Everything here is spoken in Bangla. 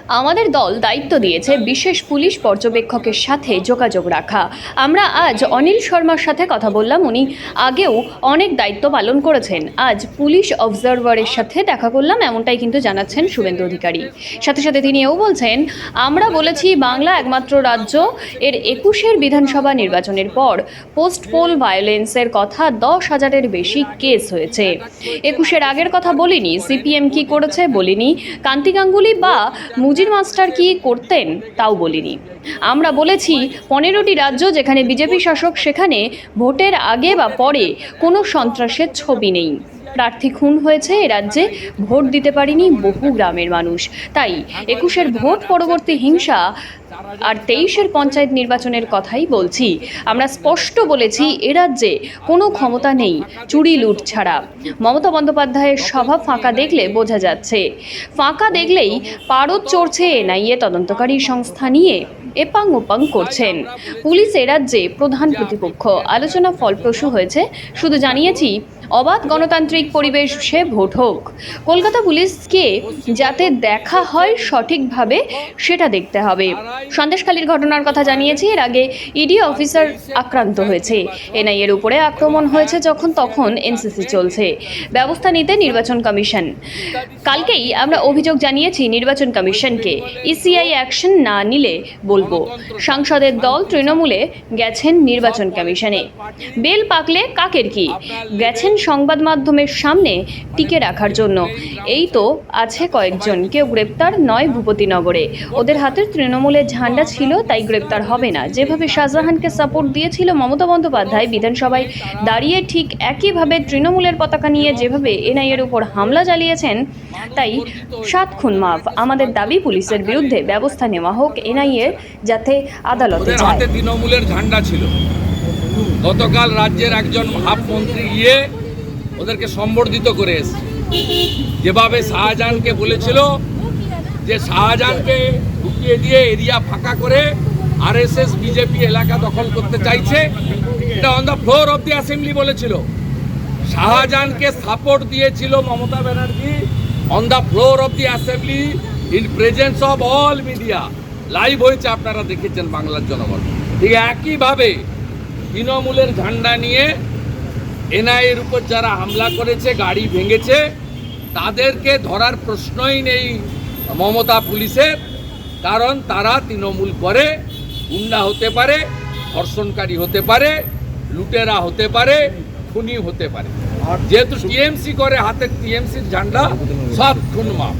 আমাদের দল দায়িত্ব দিয়েছে বিশেষ পুলিশ পর্যবেক্ষকের সাথে যোগাযোগ রাখা। আমরা আজ অনিল শর্মার সাথে কথা বললাম। উনি আগেও অনেক দায়িত্ব পালন করেছেন। আজ পুলিশ অবজারভারের সাথে দেখা করলাম, এমনটাই কিন্তু জানাচ্ছেন শুভেন্দু অধিকারী। সাথে সাথে তিনি এও বলছেন, আমরা বলেছি বাংলা একমাত্র রাজ্য, এর ২১-এর বিধানসভা নির্বাচনের পর পোস্ট পোল ভায়োলেন্সের কথা ১০,০০০-এর বেশি কেস হয়েছে। ২১-এর আগের কথা বলিনি, সিপিএম কি করেছে বলিনি, কান্তি গাঙ্গুলি বা মুজির মাস্টার কি করতেন তাও বলিনি। আমরা বলেছি ১৫টি রাজ্য যেখানে বিজেপি শাসক, সেখানে ভোটের আগে বা পরে কোনো সন্ত্রাসের ছবি নেই। প্রার্থী খুন হয়েছে, এ রাজ্যে ভোট দিতে পারেনি বহু গ্রামের মানুষ। তাই ২১-এর ভোট পরবর্তী হিংসা আর ২৩-এর পঞ্চায়েত নির্বাচনের কথাই বলছি। আমরা স্পষ্ট বলেছি এ রাজ্যে কোনো ক্ষমতা নেই চুরি লুট ছাড়া। মমতা বন্দ্যোপাধ্যায়ের সভা ফাঁকা দেখলে বোঝা যাচ্ছে, ফাঁকা দেখলেই পারদ চড়ছে এনআইএ তদন্তকারী সংস্থা নিয়ে এপাং ওপাং করছেন। পুলিশ এ রাজ্যে প্রধান প্রতিপক্ষ। আলোচনা ফলপ্রসূ হয়েছে, শুধু জানিয়েছি অবাধ গণতান্ত্রিক পরিবেশে ভোট হোক। কলকাতা পুলিশকে যাতে দেখা হয় সঠিকভাবে সেটা দেখতে হবে। সন্দেশখালীর ঘটনার কথা জানিয়েছি, এর আগে ইডি অফিসার আক্রান্ত হয়েছে, এনআইএর উপরে আক্রমণ হয়েছে, যখন তখন এনসিসি চলছে, ব্যবস্থা নিতে নির্বাচন কমিশন। কালকেই আমরা অভিযোগ জানিয়েছি নির্বাচন কমিশনকে, ইসিআই অ্যাকশন না নিলে বলবো। সাংসদের দল তৃণমূলে গেছেন নির্বাচন কমিশনে। বেল পাকলে কাকের কি, গেছেন সংবাদ মাধ্যমের সামনে টিকে রাখার জন্য। এই তো আছে কয়েকজন, কেউ গ্রেপ্তার নয় ভূপতিনগরে, ওদের হাতের তৃণমূলের ঝান্ডা ছিল তাই গ্রেপ্তার হবে না। যেভাবে শাহজাহানকে সাপোর্ট দিয়েছিল মমতা বন্দ্যোপাধ্যায় বিধানসভায় দাঁড়িয়ে, ঠিক একইভাবে তৃণমূলের পতাকা নিয়ে যেভাবে এনআইএর উপর হামলা চালিয়েছেন, তাই ৭ খুন মাফ। আমাদের দাবি পুলিশের বিরুদ্ধে ব্যবস্থা নেওয়া হোক, এনআইএ যাতে আদালতে যায়। হাতে তৃণমূলের ঝান্ডা ছিল। গতকাল রাজ্যের একজন ভাবমন্ত্রী গিয়ে ওদেরকে সম্বর্ধিত করে এসেছে। যেভাবে শাহজাহানকে বলেছিল যে শাহজাহানকে ঢুকিয়ে দিয়ে এরিয়া ফাঁকা করে আরএসএস বিজেপি এলাকা দখল করতে চাইছে, এটা on the floor of the assembly বলেছিল। শাহজাহানকে সাপোর্ট দিয়েছিল Mamata Banerjee on the floor of the assembly in presence of all media. Live হয়েছে, আপনারা দেখেছেন বাংলার জনগণ। ঠিক একইভাবে তৃণমূলের ঝান্ডা নিয়ে এনআইএর উপর যারা হামলা করেছে, গাড়ি ভেঙেছে, তাদেরকে ধরার প্রশ্নই নেই মমতা পুলিশের, কারণ তারা তৃণমূল করে, গুন্ডা হতে পারে, ধর্ষণকারী হতে পারে, লুটেরা হতে পারে, খুনি হতে পারে। যেহেতু টিএমসি করে, হাতের টিএমসির ঝান্ডা ৭ খুন মাফ।